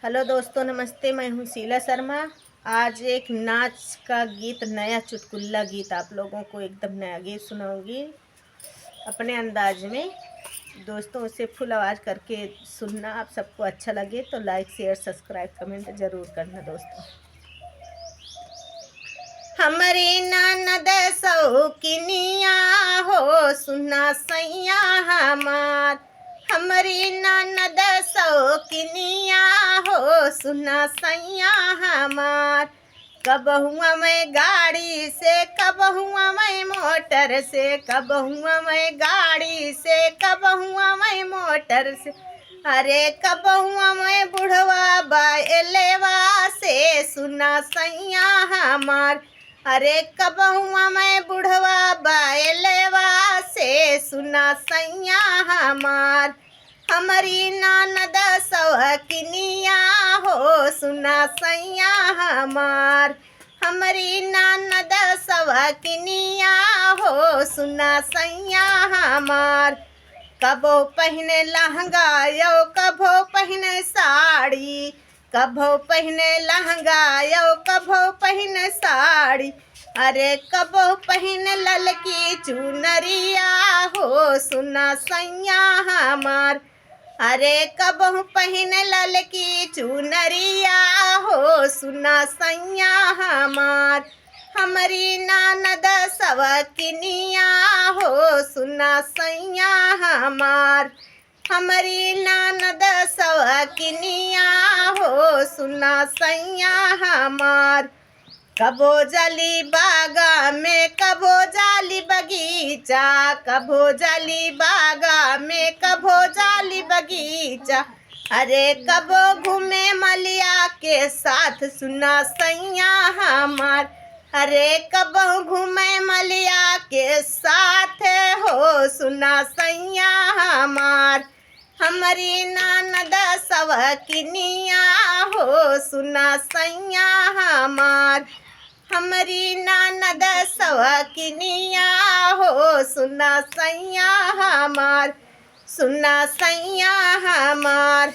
Hello दोस्तों, नमस्ते। मैं हूँ शीला शर्मा। आज एक नाच का गीत, नया चुटकुला गीत आप लोगों को एकदम नया गीत सुनाऊंगी अपने अंदाज में। दोस्तों, उसे फुल आवाज़ करके सुनना। आप सबको अच्छा लगे तो लाइक, शेयर, सब्सक्राइब, कमेंट ज़रूर करना दोस्तों। हमारी ननद सौकिनिया हो, सुना सैया हमार। हमारी ननद सौकिनिया हो, सुना सैया हमार। कब हुआ मैं गाड़ी से, कब हुआ मैं मोटर से, कब हुआ मैं गाड़ी से, कब हुआ मैं मोटर से। अरे कब हुआ मैं बुढ़वा बाएलेवा से, सुना सैया हमार। अरे कब हुआ मैं बुढ़वा बाएलेवा से, सुना सैया हमार। हमारी ननद सौकिनिया हो, सुना सैया हमार। हमारी ननद सौकिनिया हो, सुना सैया हमार। कबो पहने लहंगा यो, कबो पहने साड़ी, कबो पहने लहंगा यो, कबो पहने साड़ी। अरे कबो पहने ललकी चुनरिया हो, सुना सैया हमार। अरे कबहू पहने ललकी चुनरिया हो, सुना सैया हमार। हमारी ननद सवकिनिया हो, सुना सैया हमार। हमारी ननद सवकिनिया हो, सुना सैया हमार। कबो जाली बागा में, कबो जाली बगीचा, कबो जाली बागा में, कबो जाली बगीचा। अरे कबो घूमे मलिया के साथ, सुना सैया हमार। अरे कबो घूमे मलिया के साथ हो, सुना सैया हमार। हमारी ननद सवकिनिया हो, सुना सैया हमार। हमारी ननद सवकिनिया हो, सुना सैया हमार। सुना सैया हमार।